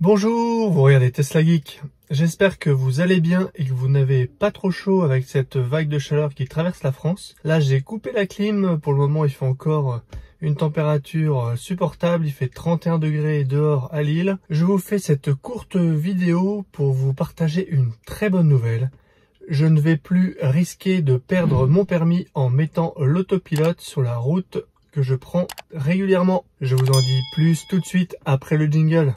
Bonjour, vous regardez Tesla Geek. J'espère que vous allez bien et que vous n'avez pas trop chaud avec cette vague de chaleur qui traverse la France. Là, j'ai coupé la clim. Pour le moment, il fait encore une température supportable. Il fait 31 degrés dehors à Lille. Je vous fais cette courte vidéo pour vous partager une très bonne nouvelle. Je ne vais plus risquer de perdre mon permis en mettant l'autopilote sur la route que je prends régulièrement. Je vous en dis plus tout de suite après le jingle.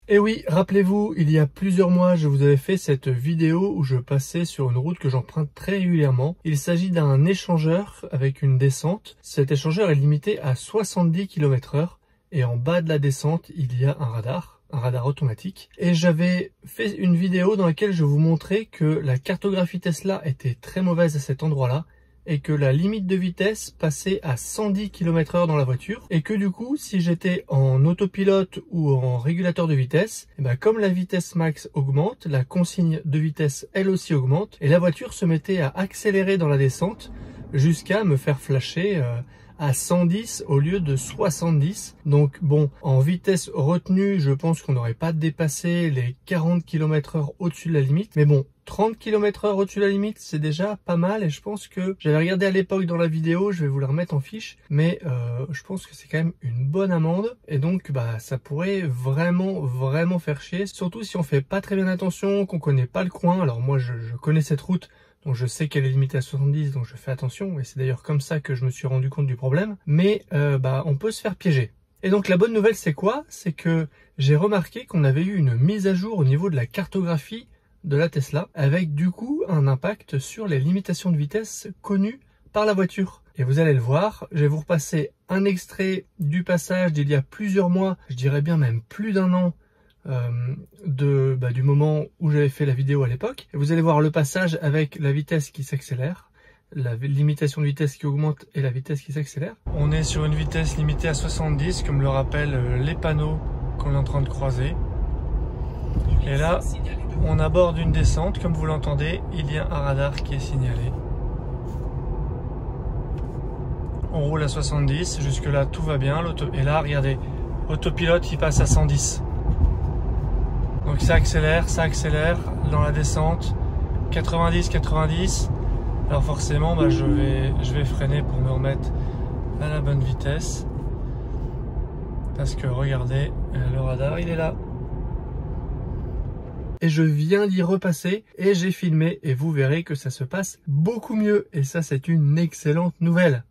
Et oui, rappelez-vous, il y a plusieurs mois, je vous avais fait cette vidéo où je passais sur une route que j'emprunte très régulièrement. Il s'agit d'un échangeur avec une descente. Cet échangeur est limité à 70 km/h et en bas de la descente, il y a un radar automatique. Et j'avais fait une vidéo dans laquelle je vous montrais que la cartographie Tesla était très mauvaise à cet endroit-là et que la limite de vitesse passait à 110 km/h dans la voiture et que du coup, si j'étais en autopilote ou en régulateur de vitesse, et ben comme la vitesse max augmente, la consigne de vitesse elle aussi augmente et la voiture se mettait à accélérer dans la descente jusqu'à me faire flasher à 110 au lieu de 70. Donc bon, en vitesse retenue, je pense qu'on n'aurait pas dépassé les 40 km/h au-dessus de la limite. Mais bon, 30 km/h au-dessus de la limite, c'est déjà pas mal. Et je pense que j'avais regardé à l'époque dans la vidéo, je vais vous la remettre en fiche. Mais je pense que c'est quand même une bonne amende. Et donc, ça pourrait vraiment faire chier. Surtout si on fait pas très bien attention, qu'on connaît pas le coin. Alors moi, je connais cette route. Donc je sais qu'elle est limitée à 70, donc je fais attention. Et c'est d'ailleurs comme ça que je me suis rendu compte du problème. Mais on peut se faire piéger. Et donc la bonne nouvelle c'est quoi? C'est que j'ai remarqué qu'on avait eu une mise à jour au niveau de la cartographie de la Tesla, avec du coup un impact sur les limitations de vitesse connues par la voiture. Et vous allez le voir, je vais vous repasser un extrait du passage d'il y a plusieurs mois, je dirais bien même plus d'un an, du moment où j'avais fait la vidéo à l'époque. Et vous allez voir le passage avec la vitesse qui s'accélère, la limitation de vitesse qui augmente et la vitesse qui s'accélère. On est sur une vitesse limitée à 70, comme le rappellent les panneaux qu'on est en train de croiser. Et là, on aborde une descente, comme vous l'entendez, il y a un radar qui est signalé. On roule à 70, jusque là tout va bien. Et là, regardez, autopilote il passe à 110. Donc ça accélère dans la descente, 90. Alors forcément, je vais freiner pour me remettre à la bonne vitesse. Parce que regardez, le radar il est là. Et je viens d'y repasser et j'ai filmé et vous verrez que ça se passe beaucoup mieux. Et ça, c'est une excellente nouvelle.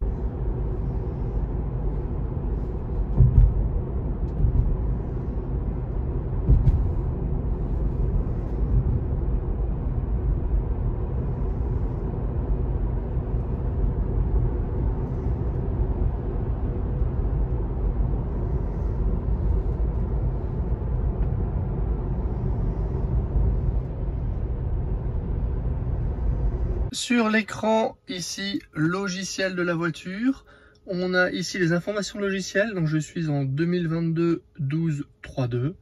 Sur l'écran, ici, logiciel de la voiture. On a ici les informations logicielles. Donc je suis en 2022 12.3.2.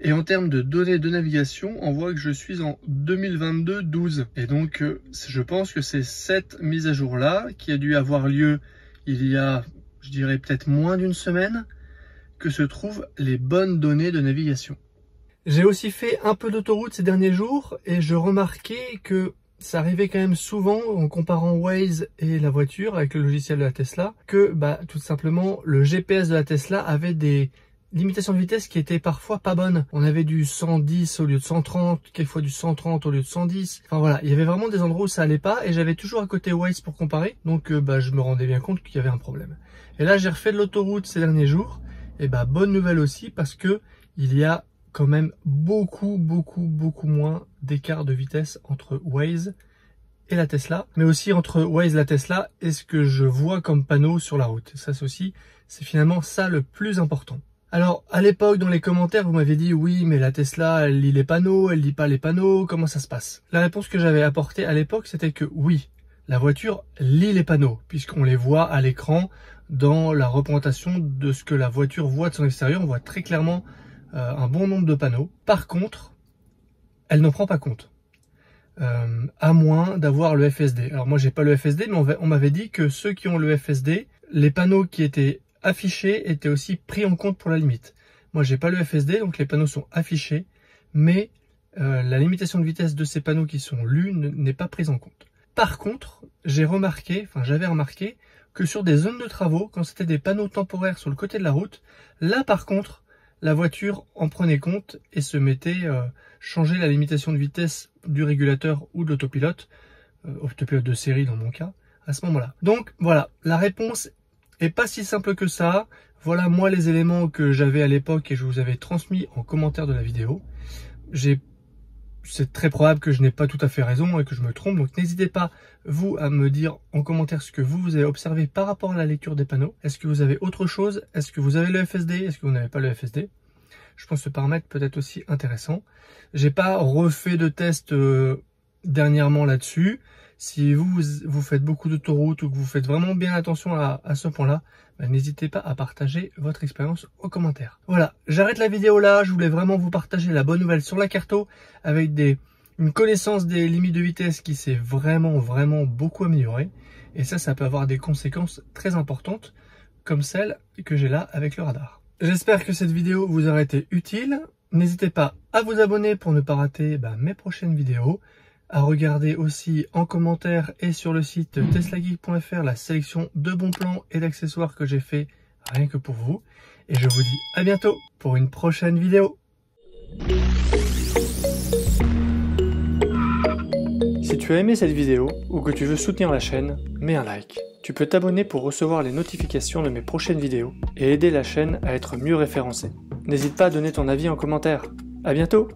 Et en termes de données de navigation, on voit que je suis en 2022 12. Et donc, je pense que c'est cette mise à jour-là qui a dû avoir lieu il y a, je dirais, peut-être moins d'une semaine, que se trouvent les bonnes données de navigation. J'ai aussi fait un peu d'autoroute ces derniers jours et je remarquais que ça arrivait quand même souvent en comparant Waze et la voiture avec le logiciel de la Tesla que tout simplement le GPS de la Tesla avait des limitations de vitesse qui étaient parfois pas bonnes. On avait du 110 au lieu de 130, quelquefois du 130 au lieu de 110. Enfin voilà, il y avait vraiment des endroits où ça allait pas et j'avais toujours à côté Waze pour comparer. Donc je me rendais bien compte qu'il y avait un problème. Et là j'ai refait de l'autoroute ces derniers jours et bonne nouvelle aussi parce que il y a quand même beaucoup moins d'écart de vitesse entre Waze et la Tesla, mais aussi entre Waze et la Tesla et ce que je vois comme panneau sur la route. Ça c'est finalement ça le plus important. Alors à l'époque dans les commentaires vous m'avez dit oui mais la Tesla elle lit les panneaux, elle lit pas les panneaux, comment ça se passe? La réponse que j'avais apportée à l'époque c'était que oui, la voiture lit les panneaux puisqu'on les voit à l'écran dans la représentation de ce que la voiture voit de son extérieur. On voit très clairement un bon nombre de panneaux. Par contre, elle n'en prend pas compte. À moins d'avoir le FSD. Alors moi j'ai pas le FSD, mais on m'avait dit que ceux qui ont le FSD, les panneaux qui étaient affichés étaient aussi pris en compte pour la limite. Moi j'ai pas le FSD, donc les panneaux sont affichés, mais la limitation de vitesse de ces panneaux qui sont lus n'est pas prise en compte. Par contre, j'avais remarqué que sur des zones de travaux, quand c'était des panneaux temporaires sur le côté de la route, là par contre, la voiture en prenait compte et se mettait changer la limitation de vitesse du régulateur ou de l'autopilote, autopilote de série dans mon cas, à ce moment-là. Donc voilà, la réponse est pas si simple que ça. Voilà moi les éléments que j'avais à l'époque et je vous avais transmis en commentaire de la vidéo. C'est très probable que je n'ai pas tout à fait raison et que je me trompe, donc n'hésitez pas, vous, à me dire en commentaire ce que vous avez observé par rapport à la lecture des panneaux. Est-ce que vous avez autre chose? Est-ce que vous avez le FSD? Est-ce que vous n'avez pas le FSD? Je pense que ce paramètre peut être aussi intéressant. J'ai pas refait de test dernièrement là-dessus. Si vous faites beaucoup d'autoroutes ou que vous faites vraiment bien attention à ce point-là, n'hésitez pas à partager votre expérience en commentaire. Voilà, j'arrête la vidéo là. Je voulais vraiment vous partager la bonne nouvelle sur la Carto avec une connaissance des limites de vitesse qui s'est vraiment beaucoup améliorée. Et ça peut avoir des conséquences très importantes comme celle que j'ai là avec le radar. J'espère que cette vidéo vous aura été utile. N'hésitez pas à vous abonner pour ne pas rater mes prochaines vidéos. À regarder aussi en commentaire et sur le site teslageek.fr la sélection de bons plans et d'accessoires que j'ai fait rien que pour vous. Et je vous dis à bientôt pour une prochaine vidéo. Si tu as aimé cette vidéo ou que tu veux soutenir la chaîne, mets un like. Tu peux t'abonner pour recevoir les notifications de mes prochaines vidéos et aider la chaîne à être mieux référencée. N'hésite pas à donner ton avis en commentaire. À bientôt!